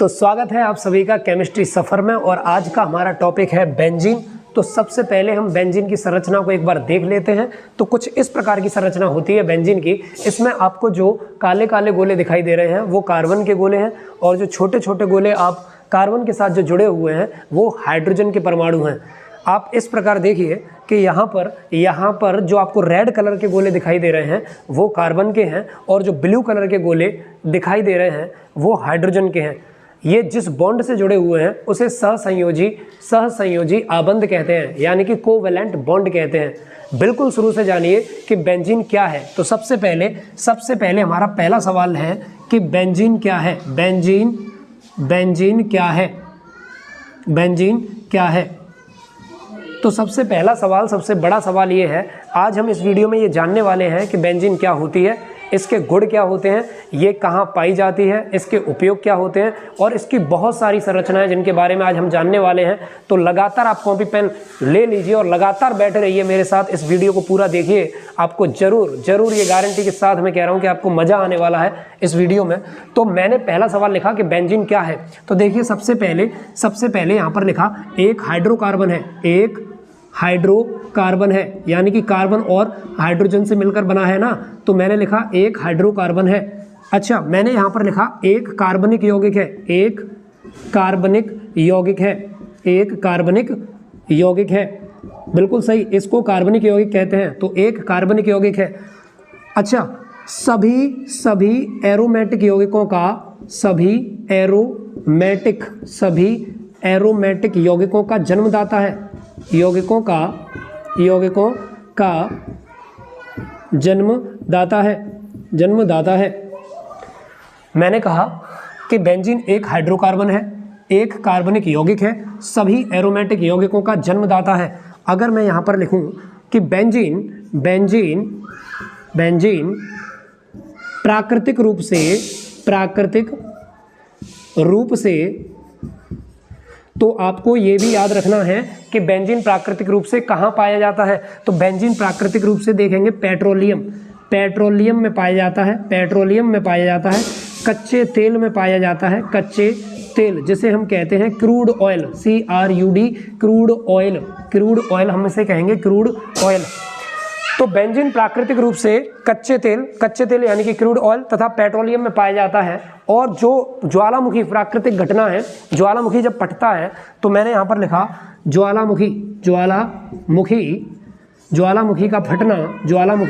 तो स्वागत है आप सभी का केमिस्ट्री सफ़र में। और आज का हमारा टॉपिक है बेंजीन। तो सबसे पहले हम बेंजीन की संरचना को एक बार देख लेते हैं। तो कुछ इस प्रकार की संरचना होती है बेंजीन की। इसमें आपको जो काले काले गोले दिखाई दे रहे हैं वो कार्बन के गोले हैं, और जो छोटे छोटे गोले आप कार्बन के साथ जो जुड़े हुए हैं वो हाइड्रोजन के परमाणु हैं। आप इस प्रकार देखिए कि यहाँ पर जो आपको रेड कलर के गोले दिखाई दे रहे हैं वो कार्बन के हैं, और जो ब्लू कलर के गोले दिखाई दे रहे हैं वो हाइड्रोजन के हैं। ये जिस बॉन्ड से जुड़े हुए हैं उसे सहसंयोजी आबंध कहते हैं, यानी कि कोवेलेंट बॉन्ड कहते हैं। बिल्कुल शुरू से जानिए कि बेंजीन क्या है। तो सबसे पहले हमारा पहला सवाल है कि बेंजीन क्या है। बेंजीन क्या है। तो सबसे पहला सवाल, सबसे बड़ा सवाल ये है, आज हम इस वीडियो में ये जानने वाले हैं कि बेंजीन क्या होती है, इसके गुण क्या होते हैं, ये कहाँ पाई जाती है, इसके उपयोग क्या होते हैं, और इसकी बहुत सारी संरचनाएं जिनके बारे में आज हम जानने वाले हैं। तो लगातार आप कॉपी पेन ले लीजिए और लगातार बैठे रहिए मेरे साथ, इस वीडियो को पूरा देखिए। आपको जरूर ये गारंटी के साथ मैं कह रहा हूँ कि आपको मज़ा आने वाला है इस वीडियो में। तो मैंने पहला सवाल लिखा कि बेंजीन क्या है। तो देखिए सबसे पहले यहाँ पर लिखा एक हाइड्रोकार्बन है, एक हाइड्रोकार्बन है, यानी कि कार्बन और हाइड्रोजन से मिलकर बना है ना। तो मैंने लिखा एक हाइड्रोकार्बन है। अच्छा, मैंने यहाँ पर लिखा एक कार्बनिक यौगिक है, एक कार्बनिक यौगिक है। बिल्कुल सही, इसको कार्बनिक यौगिक कहते हैं। तो एक कार्बनिक यौगिक है। अच्छा, सभी एरोमेटिक यौगिकों का जन्मदाता है। यौगिकों का जन्मदाता है। मैंने कहा कि बेंजीन एक हाइड्रोकार्बन है, एक कार्बनिक यौगिक है, सभी एरोमेटिक यौगिकों का जन्मदाता है। अगर मैं यहाँ पर लिखूँ कि बेंजीन प्राकृतिक रूप से तो आपको ये भी याद रखना है कि बेंजीन प्राकृतिक रूप से कहाँ पाया जाता है। तो बेंजीन प्राकृतिक रूप से देखेंगे पेट्रोलियम में पाया जाता है, कच्चे तेल में पाया जाता है, कच्चे तेल जिसे हम कहते हैं crude oil, CRUD, crude oil हम इसे कहेंगे क्रूड ऑयल। तो बेंजीन प्राकृतिक रूप से कच्चे तेल यानी कि क्रूड ऑयल तथा पेट्रोलियम में पाया जाता है। और जो ज्वालामुखी प्राकृतिक घटना है, ज्वालामुखी जब फटता है, तो मैंने यहाँ पर लिखा ज्वालामुखी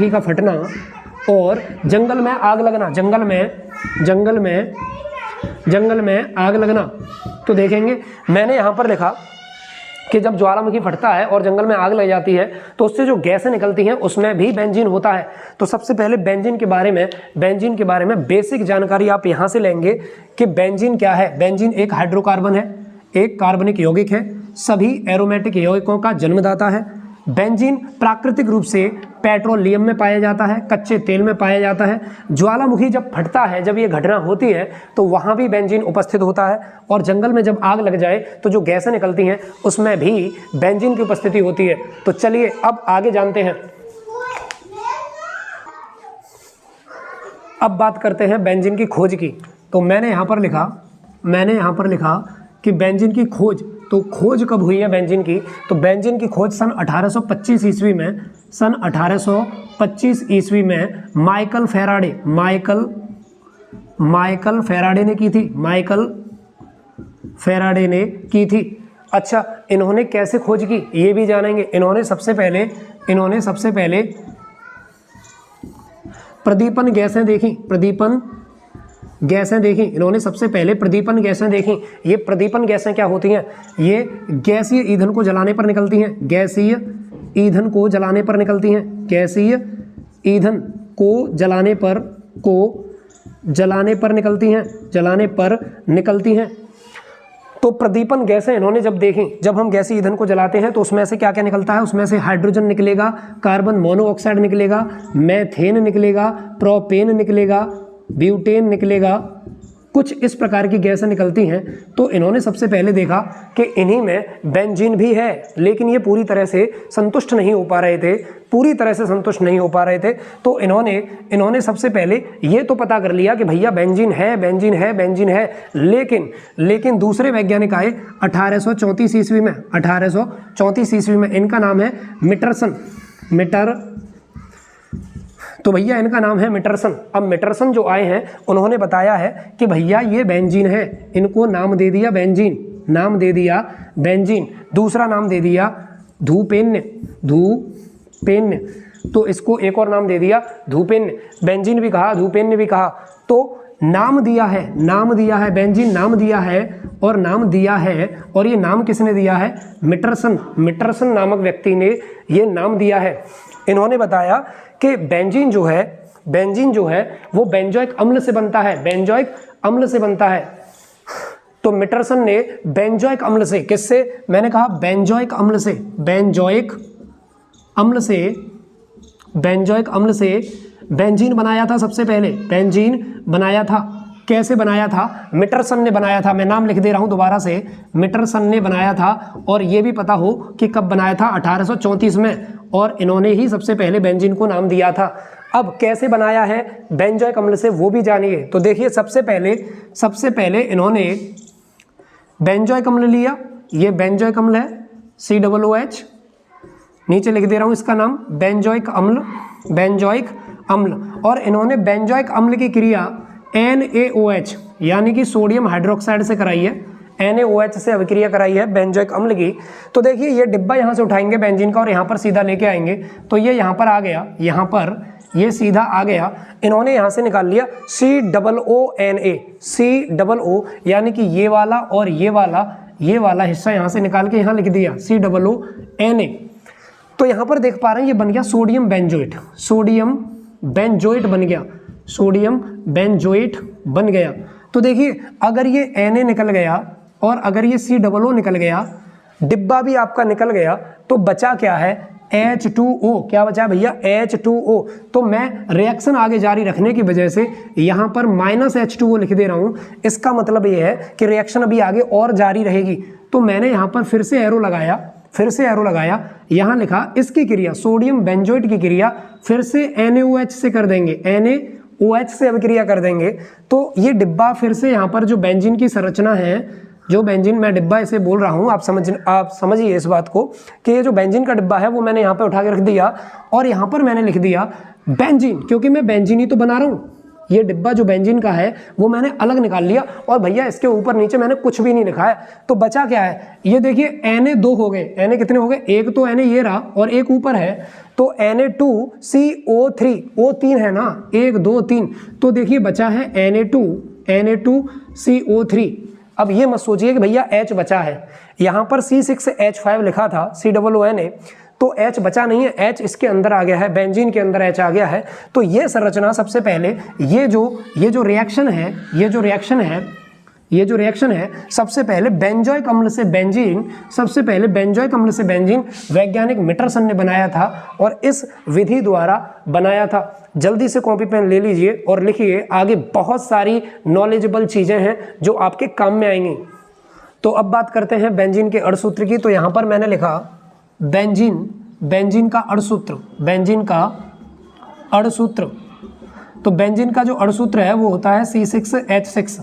का फटना और जंगल में आग लगना, जंगल में आग लगना। तो देखेंगे मैंने यहाँ पर लिखा कि जब ज्वालामुखी फटता है और जंगल में आग लग जाती है तो उससे जो गैसें निकलती हैं उसमें भी बेंजीन होता है। तो सबसे पहले बेंजीन के बारे में बेसिक जानकारी आप यहाँ से लेंगे कि बेंजीन क्या है। बेंजीन एक हाइड्रोकार्बन है, एक कार्बनिक यौगिक है, सभी एरोमेटिक यौगिकों का जन्मदाता है। बेंजीन प्राकृतिक रूप से पेट्रोलियम में पाया जाता है, कच्चे तेल में पाया जाता है। ज्वालामुखी जब फटता है, जब ये घटना होती है तो वहाँ भी बेंजीन उपस्थित होता है। और जंगल में जब आग लग जाए तो जो गैसें निकलती हैं उसमें भी बेंजीन की उपस्थिति होती है। तो चलिए अब आगे जानते हैं। अब बात करते हैं बेंजीन की खोज की। तो मैंने यहाँ पर लिखा कि बेंजीन की खोज, तो खोज कब हुई है बेंजीन की। तो बेंजीन की खोज सन 1825 ईस्वी में माइकल फैराडे ने की थी। अच्छा, इन्होंने कैसे खोज की ये भी जानेंगे। इन्होंने सबसे पहले प्रदीपन गैसें देखी। इन्होंने सबसे पहले प्रदीपन गैसें देखी। ये प्रदीपन गैसें क्या होती हैं? ये गैसीय ईंधन को जलाने पर निकलती हैं, गैसीय ईंधन को जलाने पर निकलती हैं। तो प्रदीपन गैसें इन्होंने जब देखी, जब हम गैसीय ईंधन को जलाते हैं तो उसमें से क्या क्या निकलता है? उसमें से हाइड्रोजन निकलेगा, कार्बन मोनोऑक्साइड निकलेगा, मैथेन निकलेगा, प्रोपेन निकलेगा, ब्यूटेन निकलेगा कुछ इस प्रकार की गैसें निकलती हैं। तो इन्होंने सबसे पहले देखा कि इन्हीं में बेंजीन भी है, लेकिन ये पूरी तरह से संतुष्ट नहीं हो पा रहे थे, पूरी तरह से संतुष्ट नहीं हो पा रहे थे। तो इन्होंने सबसे पहले ये तो पता कर लिया कि भैया बेंजीन है, बेंजीन है, बेंजीन है, लेकिन दूसरे वैज्ञानिक आए 1834 ईस्वी में। 1834 ईस्वी में इनका नाम है मिटरसन। तो भैया इनका नाम है मिटरसन। अब मिटरसन जो आए हैं उन्होंने बताया है कि भैया ये बेंजीन है, इनको नाम दे दिया बेंजीन, नाम दे दिया बेंजीन, दूसरा नाम दे दिया धूपेन्य। तो इसको एक और नाम दे दिया धूपेन्य, बेंजीन भी कहा, धूपेन्य भी कहा। तो नाम दिया है बेंजीन, नाम दिया है और ये नाम किसने दिया है? मिटरसन नामक व्यक्ति ने ये नाम दिया है। इन्होंने बताया कि बेंजीन जो है वो बेंजोइक अम्ल से बनता है, बेंजोइक अम्ल से बनता है। तो मिटरसन ने बेंजोइक अम्ल से, किससे? मैंने कहा बेंजोइक अम्ल से, बेंजोइक अम्ल से बेंजीन बनाया था। सबसे पहले बेंजीन बनाया था। कैसे बनाया था? मिटरसन ने बनाया था। मैं नाम लिख दे रहा हूं दोबारा से, मिटरसन ने बनाया था। और ये भी पता हो कि कब बनाया था? 1834 में। और इन्होंने ही सबसे पहले बेंजीन को नाम दिया था। अब कैसे बनाया है बेंजोइक अम्ल से, वो भी जानिए। तो देखिए सबसे पहले इन्होंने बेंजोइक अम्ल लिया। ये बेंजोइक अम्ल है, COOH, नीचे लिख दे रहा हूं इसका नाम, बेंजोइक अम्ल। और इन्होंने बेंजोइक अम्ल की क्रिया NaOH यानी कि सोडियम हाइड्रोक्साइड से कराई है, NaOH से अभिक्रिया कराई है बेंजोइक अम्ल की। तो देखिए ये डिब्बा यहाँ से उठाएंगे बेंजीन का और यहाँ पर सीधा लेके आएंगे। तो ये यहाँ पर आ गया, यहाँ पर ये सीधा आ गया। इन्होंने यहाँ से निकाल लिया COONA, यानी कि ये वाला और ये वाला हिस्सा यहाँ से निकाल के यहाँ लिख दिया COONA। तो यहाँ पर देख पा रहे हैं ये बन गया सोडियम बेंजोइट बन गया। तो देखिए अगर ये Na निकल गया और अगर ये COO निकल गया, डिब्बा भी आपका निकल गया, तो बचा क्या है? H2O। क्या बचा भैया? H2O। तो मैं रिएक्शन आगे जारी रखने की वजह से यहाँ पर -H2O लिख दे रहा हूँ। इसका मतलब ये है कि रिएक्शन अभी आगे और जारी रहेगी। तो मैंने यहाँ पर फिर से एरो लगाया, यहाँ लिखा इसकी क्रिया, सोडियम बेंजोइट की क्रिया फिर से NaOH से कर देंगे, NaOH से अभिक्रिया कर देंगे। तो ये डिब्बा फिर से यहाँ पर जो बेंजीन की संरचना है, जो बेंजीन, मैं डिब्बा इसे बोल रहा हूँ, आप समझिए इस बात को कि ये जो बेंजीन का डिब्बा है वो मैंने यहाँ पे उठा के रख दिया और यहाँ पर मैंने लिख दिया बेंजीन, क्योंकि मैं बेंजीन ही तो बना रहा हूँ। ये डिब्बा जो बेंजीन का है वो मैंने अलग निकाल लिया और भैया इसके ऊपर नीचे मैंने कुछ भी नहीं लिखा है। तो बचा क्या है? ये देखिए Na2 हो गए। Na कितने हो गए? एक तो Na ये रहा और एक ऊपर है, तो Na2CO3, O3 है ना, 1 2 3। तो देखिए बचा है Na2CO3। अब ये मत सोचिए कि भैया H बचा है, यहाँ पर C6H5 लिखा था, COONA, तो H बचा नहीं है, H इसके अंदर आ गया है, बेंजीन के अंदर H आ गया है। तो ये संरचना सबसे पहले ये जो रिएक्शन है सबसे पहले बेंजोइक अम्ल से बेंजीन वैज्ञानिक मिटरसन ने बनाया था और इस विधि द्वारा बनाया था। जल्दी से कॉपी पेन ले लीजिए और लिखिए, आगे बहुत सारी नॉलेजेबल चीजें हैं जो आपके काम में आएंगी। तो अब बात करते हैं बेंजीन के अणुसूत्र की। तो यहाँ पर मैंने लिखा बेंजीन का अणुसूत्र। तो बेंजीन का जो अणुसूत्र है वो होता है C6H6।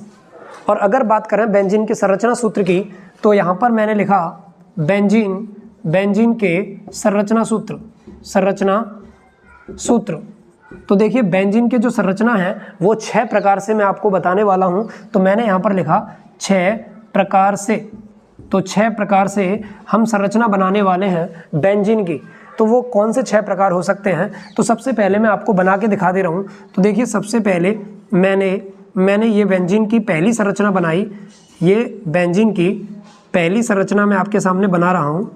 और अगर बात करें बेंजीन के संरचना सूत्र की, तो यहाँ पर मैंने लिखा बेंजीन के संरचना सूत्र। तो देखिए बेंजीन के जो संरचना है वो 6 प्रकार से मैं आपको बताने वाला हूँ। तो मैंने यहाँ पर लिखा 6 प्रकार से। तो 6 प्रकार से हम संरचना बनाने वाले हैं बेंजीन की। तो वो कौन से 6 प्रकार हो सकते हैं? तो सबसे पहले मैं आपको बना के दिखा दे रहा हूँ। तो देखिए सबसे पहले मैंने ये बेंजीन की पहली संरचना बनाई। ये बेंजीन की पहली संरचना मैं आपके सामने बना रहा हूँ।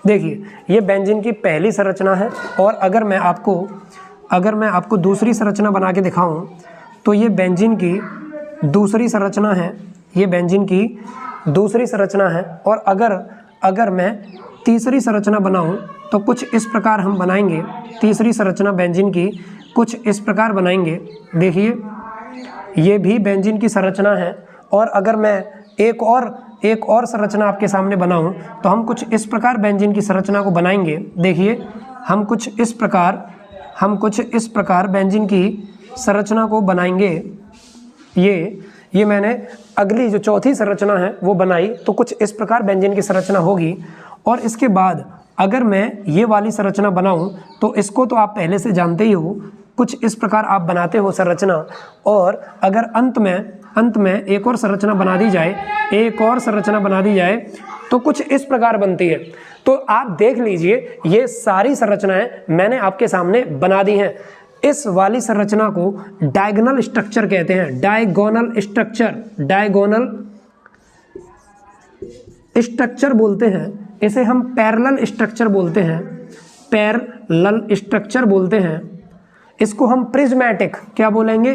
देखिए ये बेंजीन की पहली संरचना है। और अगर मैं आपको दूसरी संरचना बना के दिखाऊं तो ये बेंजीन की दूसरी संरचना है, ये बेंजीन की दूसरी संरचना है। और अगर मैं तीसरी संरचना बनाऊं तो कुछ इस प्रकार हम बनाएंगे। तीसरी संरचना बेंजीन की कुछ इस प्रकार बनाएंगे। देखिए ये भी बेंजीन की संरचना है। और अगर मैं एक और संरचना आपके सामने बनाऊं तो हम कुछ इस प्रकार बेंजीन की संरचना को बनाएंगे। देखिए हम कुछ इस प्रकार बेंजीन की संरचना को बनाएंगे। ये मैंने अगली जो चौथी संरचना है वो बनाई, तो कुछ इस प्रकार बेंजीन की संरचना होगी। और इसके बाद अगर मैं ये वाली संरचना बनाऊं तो इसको तो आप पहले से जानते ही हो, कुछ इस प्रकार आप बनाते हो संरचना। और अगर अंत में एक और संरचना बना दी जाए तो कुछ इस प्रकार बनती है। तो आप देख लीजिए ये सारी संरचनाएं मैंने आपके सामने बना दी हैं। इस वाली संरचना को डायगोनल स्ट्रक्चर कहते हैं। डायगोनल स्ट्रक्चर बोलते हैं। इसे हम पैरेलल स्ट्रक्चर बोलते हैं। इसको हम प्रिज्मेटिक क्या बोलेंगे?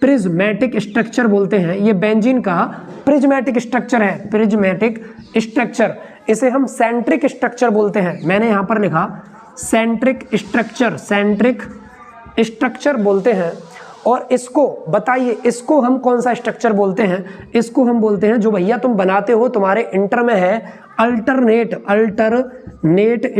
प्रिज्मेटिक स्ट्रक्चर बोलते हैं। ये बेंजीन का प्रिज्मेटिक स्ट्रक्चर है, प्रिज्मेटिक स्ट्रक्चर। इसे हम सेंट्रिक स्ट्रक्चर बोलते हैं। मैंने यहाँ पर लिखा सेंट्रिक स्ट्रक्चर बोलते हैं। और इसको बताइए, इसको हम कौन सा स्ट्रक्चर बोलते हैं? इसको हम बोलते हैं, जो भैया तुम बनाते हो तुम्हारे इंटर में है, अल्टरनेट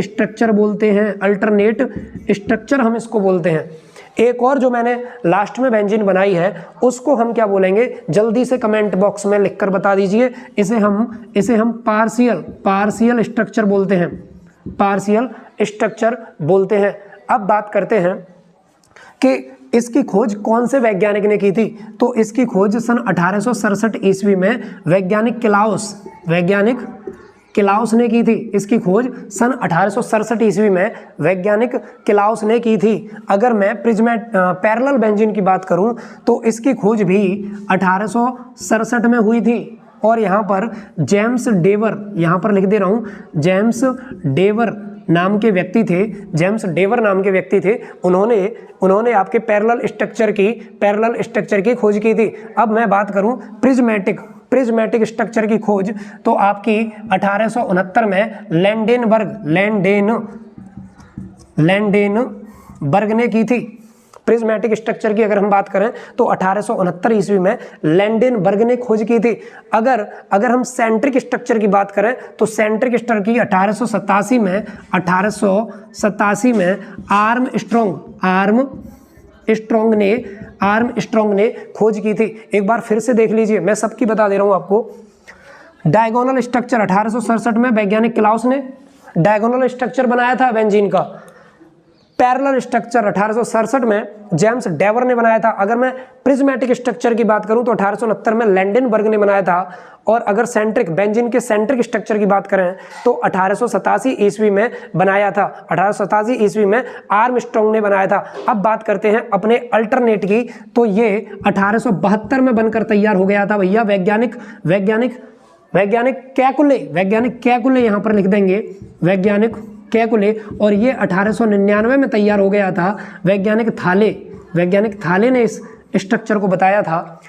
स्ट्रक्चर बोलते हैं। अल्टरनेट स्ट्रक्चर हम इसको बोलते हैं। एक और जो मैंने लास्ट में बेंजीन बनाई है उसको हम क्या बोलेंगे? जल्दी से कमेंट बॉक्स में लिखकर बता दीजिए। इसे हम पार्शियल स्ट्रक्चर बोलते हैं। अब बात करते हैं कि इसकी खोज कौन से वैज्ञानिक ने की थी। तो इसकी खोज सन 1867 ईस्वी में वैज्ञानिक क्लाउस ने की थी। इसकी खोज सन 1867 ईस्वी में वैज्ञानिक क्लाउस ने की थी। अगर मैं पैरेलल बेंजीन की बात करूं तो इसकी खोज भी 1867 में हुई थी। और यहाँ पर जेम्स डेवर, यहाँ पर लिख दे रहा हूँ, जेम्स डेवर नाम के व्यक्ति थे। उन्होंने आपके पैरेलल स्ट्रक्चर की खोज की थी। अब मैं बात करूं प्रिज्मेटिक स्ट्रक्चर की खोज तो आपकी 1869 में लैंडेनबर्ग ने की थी। प्रिज्मेटिक स्ट्रक्चर की अगर हम बात करें तो 1869 ईस्वी में लैंडेनबर्ग ने खोज की थी। अगर हम सेंट्रिक स्ट्रक्चर की बात करें तो सेंट्रिक स्ट्रक्चर की 1887 में आर्मस्ट्रॉन्ग ने खोज की थी। एक बार फिर से देख लीजिए, मैं सबकी बता दे रहा हूं आपको। डायगोनल स्ट्रक्चर 1867 में वैज्ञानिक क्लाउस ने डायगोनल स्ट्रक्चर बनाया था बेंजीन का। पैरेलल स्ट्रक्चर 1867 में जेम्स डेवर ने बनाया था। अगर मैं प्रिज्मेटिक स्ट्रक्चर की बात करूं तो 1869 में लैंडेनबर्ग ने बनाया था। और अगर बेंजीन के सेंट्रिक स्ट्रक्चर की बात करें तो 1887 ईस्वी में बनाया था। 1887 ईस्वी में आर्मस्ट्रॉन्ग ने बनाया था। अब बात करते हैं अपने अल्टरनेट की, तो ये 1872 में बनकर तैयार हो गया था भैया। वैज्ञानिक कैकुले यहाँ पर लिख देंगे, वैज्ञानिक कैकुले। और ये 1899 में तैयार हो गया था। वैज्ञानिक थाले ने इस स्ट्रक्चर को बताया था।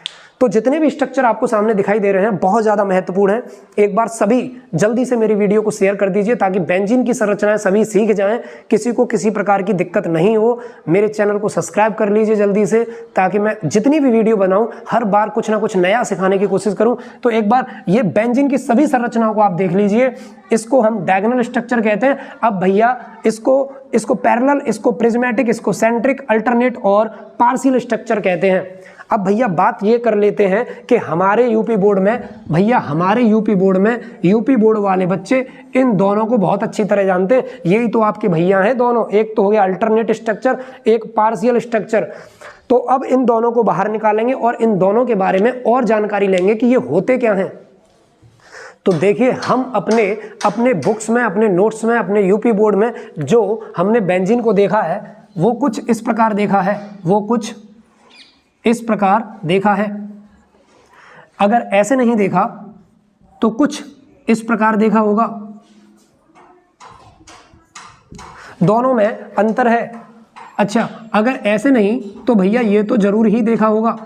तो जितने भी स्ट्रक्चर आपको सामने दिखाई दे रहे हैं बहुत ज़्यादा महत्वपूर्ण हैं। एक बार सभी जल्दी से मेरी वीडियो को शेयर कर दीजिए ताकि बेंजीन की संरचनाएं सभी सीख जाएं, किसी को किसी प्रकार की दिक्कत नहीं हो। मेरे चैनल को सब्सक्राइब कर लीजिए जल्दी से, ताकि मैं जितनी भी वीडियो बनाऊं हर बार कुछ ना कुछ नया सिखाने की कोशिश करूं। तो एक बार ये बेंजीन की सभी संरचनाओं को आप देख लीजिए। इसको हम डायगोनल स्ट्रक्चर कहते हैं। अब भैया इसको पैरेलल, इसको प्रिज्मेटिक, इसको सेंट्रिक, अल्टरनेट और पार्शियल स्ट्रक्चर कहते हैं। अब भैया बात ये कर लेते हैं कि हमारे यूपी बोर्ड वाले बच्चे इन दोनों को बहुत अच्छी तरह जानते हैं। यही तो आपके भैया हैं दोनों, एक तो हो गया अल्टरनेट स्ट्रक्चर, एक पार्शियल स्ट्रक्चर। तो अब इन दोनों को बाहर निकालेंगे और इन दोनों के बारे में और जानकारी लेंगे कि ये होते क्या हैं। तो देखिए, हम अपने बुक्स में, अपने नोट्स में, अपने यूपी बोर्ड में जो हमने बेंजीन को देखा है वो कुछ इस प्रकार देखा है। अगर ऐसे नहीं देखा तो कुछ इस प्रकार देखा होगा। दोनों में अंतर है। अच्छा, अगर ऐसे नहीं तो भैया ये तो जरूर ही देखा होगा।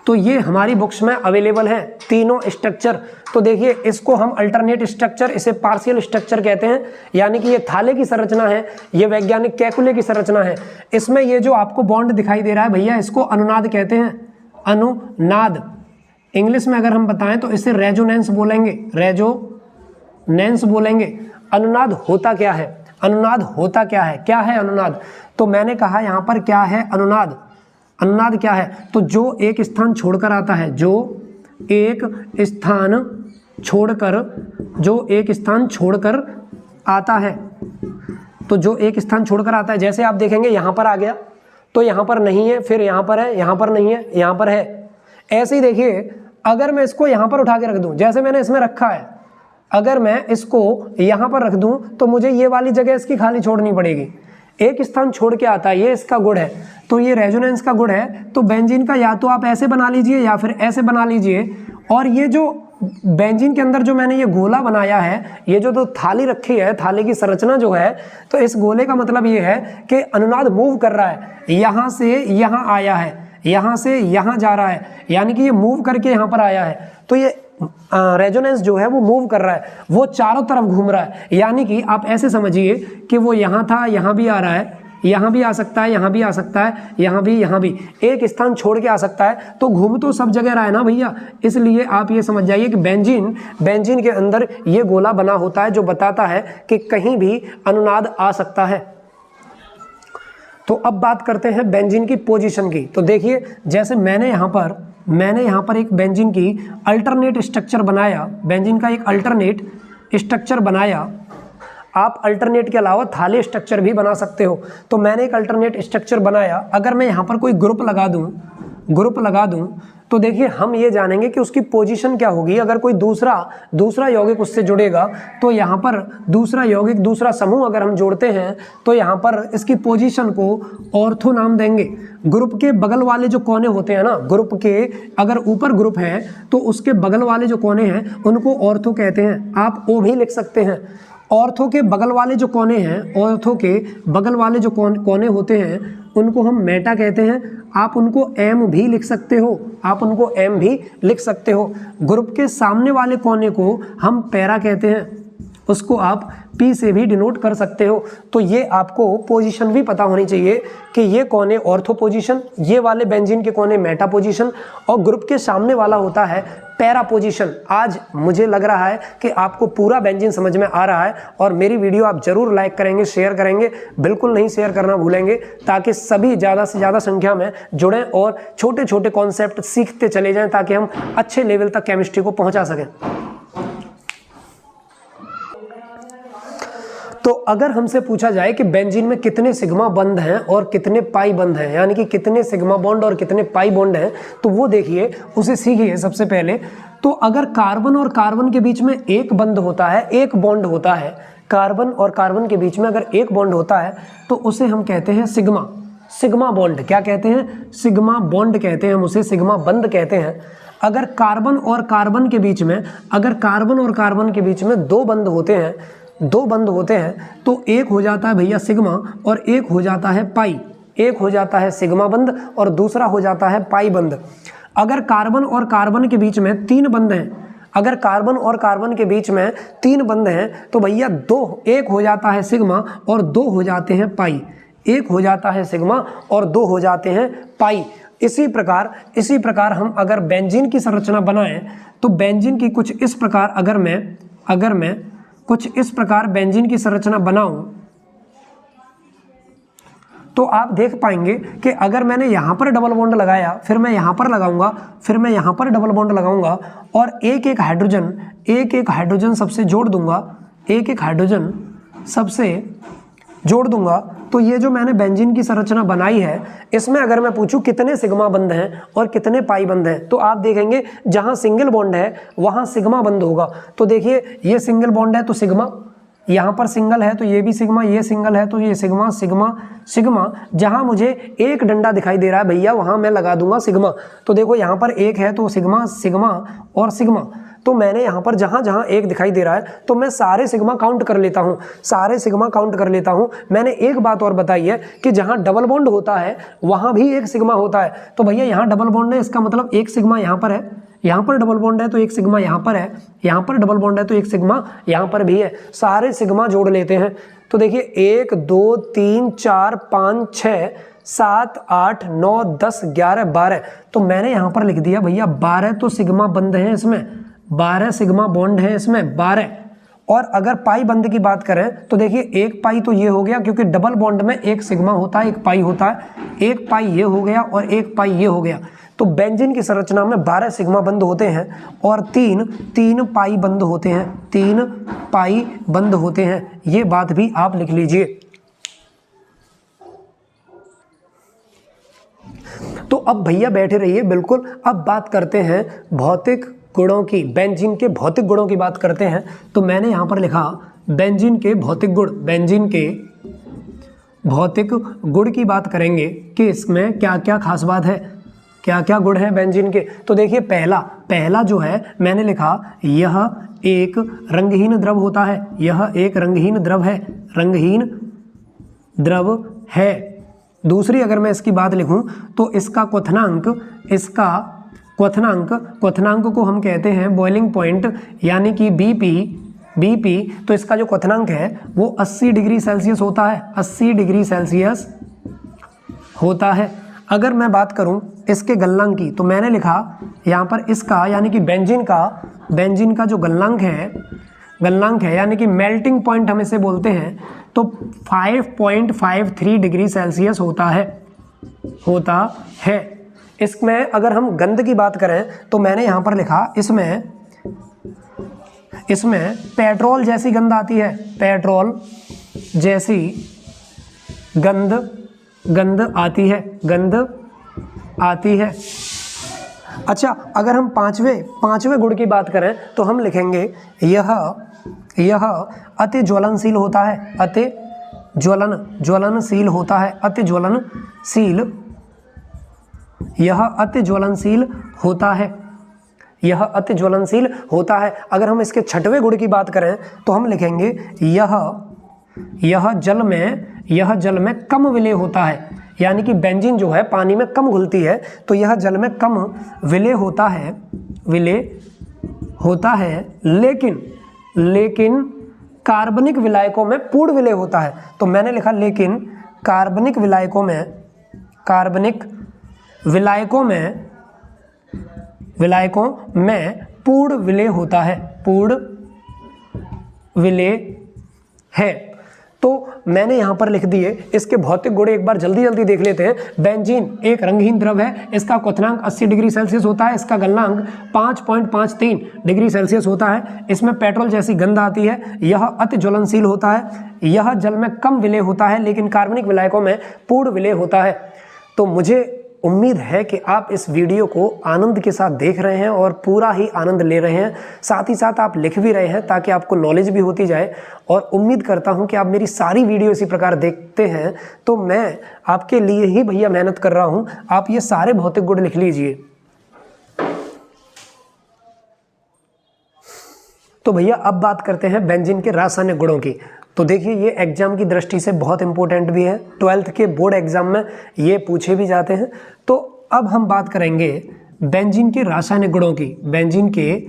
तो ये हमारी बुक्स में अवेलेबल है तीनों स्ट्रक्चर। तो देखिए, इसको हम अल्टरनेट स्ट्रक्चर, इसे पार्शियल स्ट्रक्चर कहते हैं। यानी कि ये थाले की संरचना है, ये वैज्ञानिक कैकुले की संरचना है। इसमें ये जो आपको बॉन्ड दिखाई दे रहा है भैया, इसको अनुनाद कहते हैं। अनुनाद। इंग्लिश में अगर हम बताएं तो इसे रेजोनेंस बोलेंगे, रेजोनेंस बोलेंगे। अनुनाद होता क्या है? अनुनाद होता क्या है? क्या है अनुनाद? तो मैंने कहा यहाँ पर क्या है अनुनाद? अनुनाद क्या है? तो जो एक स्थान छोड़कर आता है, जो एक स्थान छोड़कर आता है, तो जो एक स्थान छोड़कर आता है, जैसे आप देखेंगे यहाँ पर आ गया तो यहाँ पर नहीं है, फिर यहाँ पर है, यहाँ पर नहीं है, यहाँ पर है। ऐसे ही देखिए अगर मैं इसको यहाँ पर उठा के रख दूँ, जैसे मैंने इसमें रखा है, अगर मैं इसको यहाँ पर रख दूँ तो मुझे ये वाली जगह इसकी खाली छोड़नी पड़ेगी। एक स्थान छोड़ के आता है, ये इसका गुण है, तो ये रेजोनेंस का गुण है। तो बेंजीन का या तो आप ऐसे बना लीजिए या फिर ऐसे बना लीजिए। और ये जो बेंजीन के अंदर जो मैंने ये गोला बनाया है, ये जो तो थाली रखी है, थाली की संरचना जो है, तो इस गोले का मतलब ये है कि अनुनाद मूव कर रहा है, यहाँ से यहाँ आया है, यहाँ से यहाँ जा रहा है, यानी कि ये मूव करके यहाँ पर आया है। तो ये रेजोनेंस जो है वो मूव कर रहा है, वो चारों तरफ घूम रहा है। यानी कि आप ऐसे समझिए कि वो यहाँ था, यहाँ भी आ रहा है, यहाँ भी आ सकता है, यहाँ भी आ सकता है, यहाँ भी एक स्थान छोड़ के आ सकता है, तो घूम तो सब जगह रहा है ना भैया। इसलिए आप ये समझ जाइए कि बेंजीन के अंदर ये गोला बना होता है जो बताता है कि कहीं भी अनुनाद आ सकता है। तो अब बात करते हैं बेंजीन की पोजीशन की। तो देखिए जैसे मैंने यहाँ पर एक बेंजीन की अल्टरनेट स्ट्रक्चर बनाया, बेंजीन का एक अल्टरनेट स्ट्रक्चर बनाया। आप अल्टरनेट के अलावा थाली स्ट्रक्चर भी बना सकते हो। तो मैंने एक अल्टरनेट स्ट्रक्चर बनाया, अगर मैं यहाँ पर कोई ग्रुप लगा दूँ तो देखिए हम ये जानेंगे कि उसकी पोजीशन क्या होगी। अगर कोई दूसरा यौगिक उससे जुड़ेगा तो यहाँ पर दूसरा समूह अगर हम जोड़ते हैं तो यहाँ पर इसकी पोजीशन को ऑर्थो नाम देंगे। ग्रुप के बगल वाले जो कोने होते हैं ना, ग्रुप के अगर ऊपर ग्रुप है तो उसके बगल वाले जो कोने हैं उनको ऑर्थो कहते हैं। आप ओ भी लिख सकते हैं। ऑर्थो के बगल वाले जो कोने होते हैं उनको हम मेटा कहते हैं। आप उनको एम भी लिख सकते हो। ग्रुप के सामने वाले कोने को हम पैरा कहते हैं, उसको आप पी से भी डिनोट कर सकते हो। तो ये आपको पोजीशन भी पता होनी चाहिए कि ये कोने ऑर्थो पोजीशन, ये वाले बेंजीन के कोने मेटा पोजीशन, और ग्रुप के सामने वाला होता है पैरा पोजीशन। आज मुझे लग रहा है कि आपको पूरा बेंजीन समझ में आ रहा है, और मेरी वीडियो आप जरूर लाइक करेंगे, शेयर करेंगे, बिल्कुल नहीं शेयर करना भूलेंगे, ताकि सभी ज़्यादा से ज़्यादा संख्या में जुड़ें और छोटे छोटे कॉन्सेप्ट सीखते चले जाएं, ताकि हम अच्छे लेवल तक केमिस्ट्री को पहुंचा सकें। तो अगर हमसे पूछा जाए कि बेंजीन में कितने सिग्मा बंध हैं और कितने पाई बंध हैं, यानी कि कितने सिग्मा बॉन्ड और कितने पाई बॉन्ड हैं, तो वो देखिए, उसे सीखिए सबसे पहले। तो अगर कार्बन और कार्बन के बीच में एक बंध होता है, एक बॉन्ड होता है, कार्बन और कार्बन के बीच में अगर एक बॉन्ड होता है तो उसे हम कहते हैं सिग्मा बॉन्ड। क्या कहते हैं? सिग्मा बॉन्ड कहते हैं हम उसे, सिग्मा बंध कहते हैं। अगर कार्बन और कार्बन के बीच में दो बंध होते हैं तो एक हो जाता है भैया सिग्मा और एक हो जाता है पाई। एक हो जाता है सिग्मा बंध और दूसरा हो जाता है पाई बंध। अगर कार्बन और कार्बन के बीच में तीन बंध हैं, तो भैया एक हो जाता है सिग्मा और दो हो जाते हैं पाई। एक हो जाता है सिग्मा और दो हो जाते हैं पाई। इसी प्रकार हम अगर बेंजीन की संरचना बनाएं तो बेंजीन की कुछ इस प्रकार अगर मैं कुछ इस प्रकार बेंजीन की संरचना बनाऊं तो आप देख पाएंगे कि अगर मैंने यहाँ पर डबल बॉन्ड लगाया, फिर मैं यहाँ पर लगाऊंगा, फिर मैं यहाँ पर डबल बॉन्ड लगाऊंगा और एक एक हाइड्रोजन सबसे जोड़ दूंगा, तो ये जो मैंने बेंजीन की संरचना बनाई है, इसमें अगर मैं पूछूं कितने सिग्मा बंध हैं और कितने पाई बंध हैं, तो आप देखेंगे जहां सिंगल बॉन्ड है वहां सिग्मा बंध होगा। तो देखिए ये सिंगल बॉन्ड है तो सिग्मा, यहाँ पर सिंगल है तो ये भी सिग्मा, ये सिंगल है तो ये सिग्मा। जहां मुझे एक डंडा दिखाई दे रहा है भैया वहां मैं लगा दूंगा सिग्मा। तो देखो यहाँ पर एक है तो सिग्मा और सिग्मा। तो मैंने यहाँ पर जहाँ एक दिखाई दे रहा है तो मैं सारे सिग्मा काउंट कर लेता हूँ। मैंने एक बात और बताई है कि जहाँ डबल बॉन्ड होता है वहाँ भी एक सिग्मा होता है। तो भैया यहाँ डबल बॉन्ड है, इसका मतलब एक सिग्मा यहाँ पर है, यहाँ पर डबल बॉन्ड है तो एक सिग्मा यहाँ पर है, यहाँ पर डबल बॉन्ड है तो एक सिग्मा यहाँ पर भी है। सारे सिग्मा जोड़ लेते हैं तो देखिए 1 2 3 4 5 6 7 8 9 10 11 12। तो मैंने यहाँ पर लिख दिया भैया 12 तो सिग्मा बंध है इसमें, 12 सिग्मा बॉन्ड है इसमें 12। और अगर पाई बंध की बात करें तो देखिए एक पाई तो ये हो गया, क्योंकि डबल बॉन्ड में एक सिग्मा होता है एक पाई होता है, एक पाई ये हो गया और एक पाई ये हो गया। तो बेंजीन की संरचना में 12 सिग्मा बंध होते हैं और तीन पाई बंध होते हैं, 3 पाई बंध होते हैं। ये बात भी आप लिख लीजिए। तो अब भैया बैठे रहिए बिल्कुल। अब बात करते हैं भौतिक गुणों की, बेंजीन के भौतिक गुणों की बात करते हैं। तो मैंने यहाँ पर लिखा बेंजीन के भौतिक गुण। बेंजीन के भौतिक गुण की बात करेंगे कि इसमें क्या क्या खास बात है, क्या क्या गुण है बेंजीन के। तो देखिए पहला जो है मैंने लिखा यह एक रंगहीन द्रव होता है, यह एक रंगहीन द्रव है, रंगहीन द्रव है। दूसरी अगर मैं इसकी बात लिखूं तो इसका क्वथनांक को हम कहते हैं बॉइलिंग पॉइंट यानी कि बीपी। तो इसका जो क्वथनांक है वो 80 डिग्री सेल्सियस होता है, 80 डिग्री सेल्सियस होता है। अगर मैं बात करूं इसके गलनांक की तो मैंने लिखा यहाँ पर इसका यानी कि बेंजीन का जो गलनांक है यानी कि मेल्टिंग पॉइंट हम इसे बोलते हैं, तो 5.53 डिग्री सेल्सियस होता है। इसमें अगर हम गंध की बात करें तो मैंने यहाँ पर लिखा इसमें पेट्रोल जैसी गंध आती है, पेट्रोल जैसी गंध आती है। अच्छा, अगर हम पांचवें गुण की बात करें तो हम लिखेंगे यह अति ज्वलनशील होता है, अति ज्वलनशील होता है, यह अति ज्वलनशील होता है। अगर हम इसके छठवें गुण की बात करें तो हम लिखेंगे यह जल में कम विलेय होता है, यानी कि बेंजीन जो है पानी में कम घुलती है, तो यह जल में कम विलेय होता है, लेकिन कार्बनिक विलायकों में पूर्ण विलेय होता है। तो मैंने लिखा लेकिन कार्बनिक विलायकों में पूर्ण विलेय होता है, पूर्ण विलेय है। तो मैंने यहाँ पर लिख दिए इसके भौतिक गुण, एक बार जल्दी देख लेते हैं। बेंजीन एक रंगहीन द्रव है, इसका क्वथनांक 80 डिग्री सेल्सियस होता है, इसका गलनांक 5.53 डिग्री सेल्सियस होता है, इसमें पेट्रोल जैसी गंध आती है, यह अति ज्वलनशील होता है, यह जल में कम विलेय होता है, लेकिन कार्बनिक विलायकों में पूर्ण विलेय होता है। तो मुझे उम्मीद है कि आप इस वीडियो को आनंद के साथ देख रहे हैं और पूरा ही आनंद ले रहे हैं, साथ ही साथ आप लिख भी रहे हैं ताकि आपको नॉलेज भी होती जाए। और उम्मीद करता हूं कि आप मेरी सारी वीडियो इसी प्रकार देखते हैं, तो मैं आपके लिए ही भैया मेहनत कर रहा हूं। आप ये सारे भौतिक गुण लिख लीजिए। तो भैया अब बात करते हैं बेंजीन के रासायनिक गुणों की। तो देखिए ये एग्जाम की दृष्टि से बहुत इंपॉर्टेंट भी है, 12th के बोर्ड एग्जाम में ये पूछे भी जाते हैं। तो अब हम बात करेंगे बेंजीन के रासायनिक गुणों की। बेंजीन के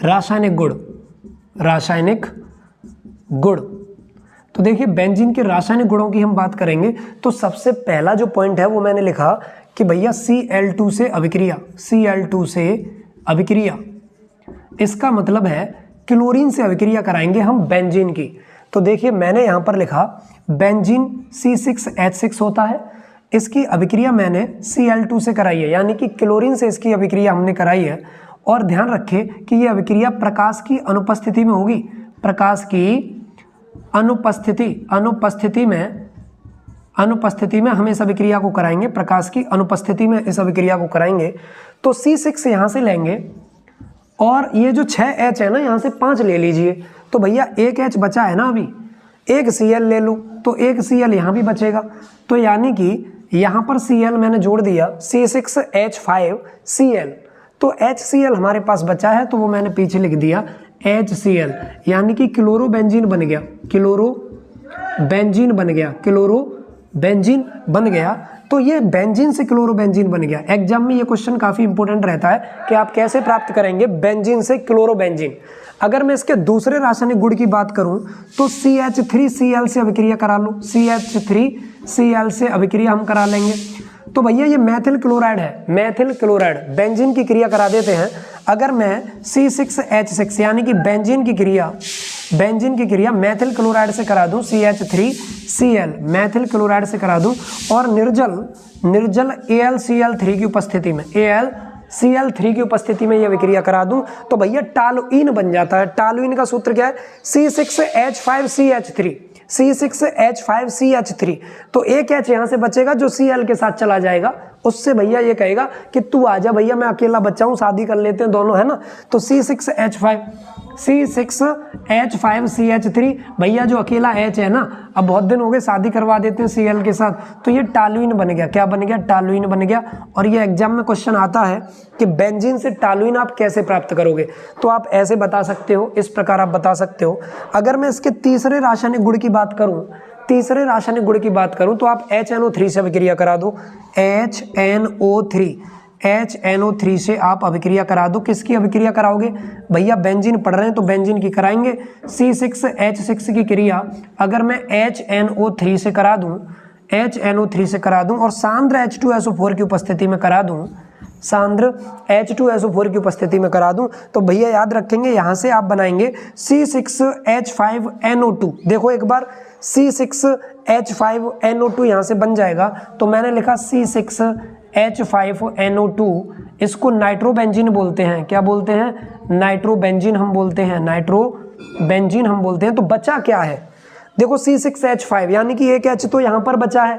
रासायनिक गुण। तो देखिए बेंजीन के रासायनिक गुणों की हम बात करेंगे तो सबसे पहला जो पॉइंट है वो मैंने लिखा कि भैया Cl2 से अभिक्रिया, इसका मतलब है क्लोरीन से अभिक्रिया कराएंगे हम बेंजीन की। तो देखिए मैंने यहाँ पर लिखा बेंजीन C6H6 होता है, इसकी अभिक्रिया मैंने Cl2 से कराई है, यानी कि क्लोरीन से इसकी अभिक्रिया हमने कराई है। और ध्यान रखें कि ये अभिक्रिया प्रकाश की अनुपस्थिति में होगी, प्रकाश की अनुपस्थिति में हम इस अभिक्रिया को कराएंगे, प्रकाश की अनुपस्थिति में इस अभिक्रिया को कराएंगे। तो C6 यहाँ से लेंगे और ये जो 6H है ना, यहाँ से 5 ले लीजिए। तो भैया एक H बचा है ना, अभी एक Cl ले लो तो एक Cl यहाँ भी बचेगा। तो यानी कि यहाँ पर Cl मैंने जोड़ दिया C6H5Cl, तो HCl हमारे पास बचा है, तो वो मैंने पीछे लिख दिया HCl, यानी कि क्लोरोबेंजीन बन गया, क्लोरोबेंजीन बन गया। तो ये बेंजीन से क्लोरोबेंजीन बन गया। एग्जाम में ये क्वेश्चन काफ़ी इंपॉर्टेंट रहता है कि आप कैसे प्राप्त करेंगे बेंजीन से क्लोरोबेंजीन। अगर मैं इसके दूसरे रासायनिक गुण की बात करूं तो CH3Cl से अभिक्रिया करा लो, CH3Cl से अभिक्रिया हम करा लेंगे। तो भैया ये मेथिल क्लोराइड है, मेथिल क्लोराइड, बेंजीन की क्रिया करा देते हैं। अगर मैं C6H6 यानी कि बेंजीन की क्रिया मेथिल क्लोराइड से करा दूं, CH3Cl मेथिल क्लोराइड से करा दूं और निर्जल AlCl3 की उपस्थिति में AlCl3 की उपस्थिति में यह विक्रिया करा दूं तो भैया टॉलुइन बन जाता है। टॉलुइन का सूत्र क्या है? C6H5CH3, C6H5CH3। तो एक H यहाँ से बचेगा जो Cl के साथ चला जाएगा, उससे भैया ये कहेगा कि तू आजा भैया, मैं अकेला बच्चा हूँ, शादी कर लेते हैं दोनों, है ना। तो C6H5CH3 भैया जो अकेला H है ना, अब बहुत दिन हो गए, शादी करवा देते हैं Cl के साथ, तो ये टॉलुइन बन गया। क्या बन गया? टॉलुइन बन गया। और ये एग्जाम में क्वेश्चन आता है कि बेंजीन से टॉलुइन आप कैसे प्राप्त करोगे, तो आप ऐसे बता सकते हो, इस प्रकार आप बता सकते हो। अगर मैं इसके तीसरे रासायनिक गुण की बात करूं तो आप HNO3 से अभिक्रिया करा दो, HNO3 से आप अभिक्रिया करा दो। किसकी अभिक्रिया कराओगे भैया? बेंजीन पढ़ रहे हैं तो बेंजीन की कराएंगे। C6H6 की क्रिया अगर मैं HNO3 से करा दूं और सांद्र H2SO4 की उपस्थिति में करा दूं, तो भैया याद रखेंगे यहाँ से आप बनाएंगे C6H5NO2। देखो एक बार, C6H5NO2 यहाँ से बन जाएगा। तो मैंने लिखा C6H5NO2, इसको नाइट्रोबेंजीन बोलते हैं। क्या बोलते हैं? नाइट्रोबेंजीन हम बोलते हैं। तो बचा क्या है? देखो C6H5 यानी कि एक H तो यहाँ पर बचा है।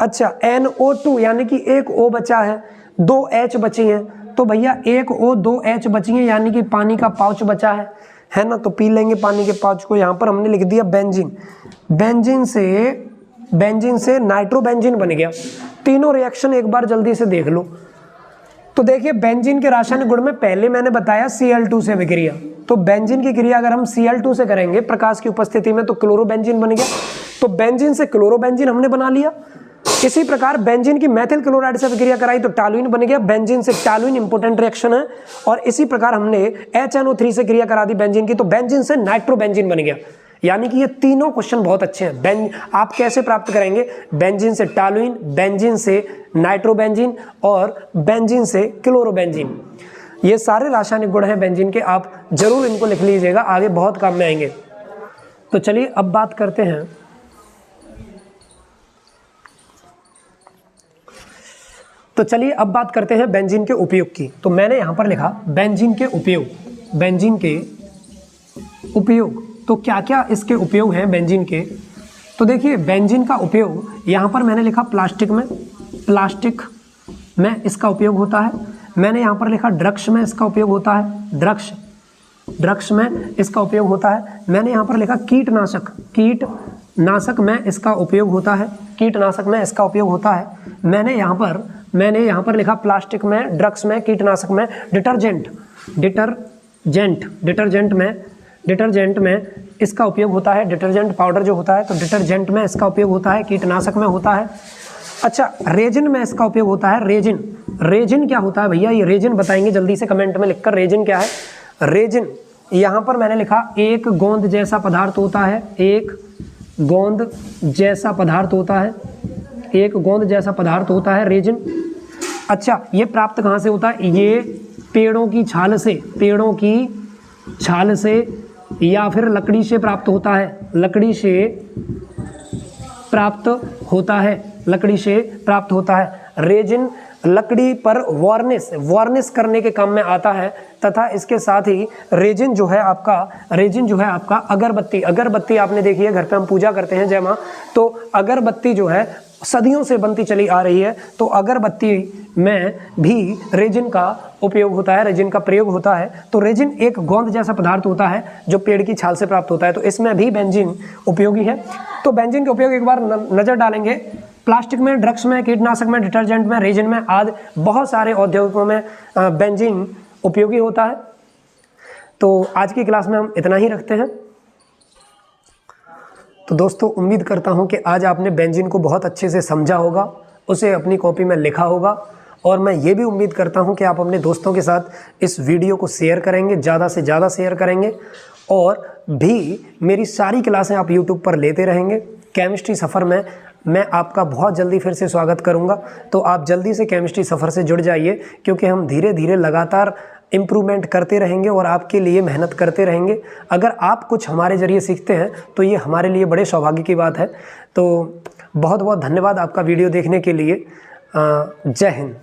अच्छा, NO2 यानी कि एक O बचा है, 2 H बची हैं। तो भैया एक O 2 H बची हैं, यानी कि पानी का पाउच बचा है ना। तो पी लेंगे पानी के पाउच को। यहाँ पर हमने लिख दिया बेंजीन। बेंजीन से नाइट्रोबेंजीन बन गया। तीनों रिएक्शन एक बार जल्दी से देख लो। तो देखिए बेंजीन के रासायनिक गुण में पहले मैंने बताया Cl2 से विक्रिया, तो बेंजीन की क्रिया अगर हम Cl2 से करेंगे प्रकाश की उपस्थिति में तो क्लोरोबेंजीन बन गया। तो बेंजीन से क्लोरोबेंजीन हमने बना लिया। इसी प्रकार बेंजीन की मेथिल क्लोराइड से विक्रिया कराई तो टॉलुइन बन गया। बेंजीन से टॉलुइन इंपॉर्टेंट रिएक्शन है। और इसी प्रकार हमने HNO3 से क्रिया करा दी बेंजीन की, तो बेंजीन से नाइट्रोबेंजीन बन गया। यानी कि ये तीनों क्वेश्चन बहुत अच्छे हैं। आप कैसे प्राप्त करेंगे? बेंजीन से टॉलुइन, बेंजीन से नाइट्रोबेंजीन और बेंजीन से क्लोरोबेंजीन। ये सारे रासायनिक गुण हैं बेंजीन के, आप जरूर इनको लिख लीजिएगा, आगे बहुत काम में आएंगे। तो चलिए अब बात करते हैं बेंजीन के उपयोग की। तो मैंने यहाँ पर लिखा बेंजीन के उपयोग। तो क्या क्या इसके उपयोग हैं बेंजीन के? तो देखिए बेंजीन का उपयोग यहाँ पर मैंने लिखा प्लास्टिक में इसका उपयोग होता है। मैंने यहाँ पर लिखा ड्रग्स में इसका उपयोग होता है, ड्रग्स में इसका उपयोग होता है। मैंने यहाँ पर लिखा कीटनाशक में इसका उपयोग होता है। मैंने यहाँ पर लिखा प्लास्टिक में, ड्रग्स में, कीटनाशक में, डिटर्जेंट में इसका उपयोग होता है। डिटर्जेंट पाउडर जो होता है, तो डिटर्जेंट में इसका उपयोग होता है, कीटनाशक में होता है। अच्छा, रेजिन में इसका उपयोग होता है। रेजिन क्या होता है भैया? ये रेजिन बताएंगे जल्दी से कमेंट में लिखकर, रेजिन क्या है। रेजिन यहाँ पर मैंने लिखा एक गोंद जैसा पदार्थ होता है, एक गोंद जैसा पदार्थ होता है रेजिन। अच्छा, ये प्राप्त कहाँ से होता है? ये पेड़ों की छाल से या फिर लकड़ी से प्राप्त होता है, लकड़ी से प्राप्त होता है। रेजिन लकड़ी पर वार्निश करने के काम में आता है, तथा इसके साथ ही रेजिन जो है आपका अगरबत्ती आपने देखी है, घर पे हम पूजा करते हैं जय माँ, तो अगरबत्ती जो है सदियों से बनती चली आ रही है, तो अगरबत्ती में भी रेजिन का उपयोग होता है, रेजिन का प्रयोग होता है। तो रेजिन एक गोंद जैसा पदार्थ होता है जो पेड़ की छाल से प्राप्त होता है, तो इसमें भी बेंजीन उपयोगी है। तो बेंजीन के उपयोग एक बार नज़र डालेंगे, प्लास्टिक में, ड्रग्स में, कीटनाशक में, डिटर्जेंट में, रेजिन में आदि बहुत सारे औद्योगिकों में बेंजीन उपयोगी होता है। तो आज की क्लास में हम इतना ही रखते हैं। तो दोस्तों उम्मीद करता हूं कि आज आपने बेंजीन को बहुत अच्छे से समझा होगा। उसे अपनी कॉपी में लिखा होगा। और मैं ये भी उम्मीद करता हूँ कि आप अपने दोस्तों के साथ इस वीडियो को शेयर करेंगे, ज़्यादा से ज़्यादा शेयर करेंगे, और भी मेरी सारी क्लासें आप यूट्यूब पर लेते रहेंगे। केमिस्ट्री सफ़र में मैं आपका बहुत जल्दी फिर से स्वागत करूंगा, तो आप जल्दी से केमिस्ट्री सफ़र से जुड़ जाइए, क्योंकि हम धीरे धीरे लगातार इम्प्रूवमेंट करते रहेंगे और आपके लिए मेहनत करते रहेंगे। अगर आप कुछ हमारे ज़रिए सीखते हैं तो ये हमारे लिए बड़े सौभाग्य की बात है। तो बहुत बहुत धन्यवाद आपका वीडियो देखने के लिए। जय हिंद।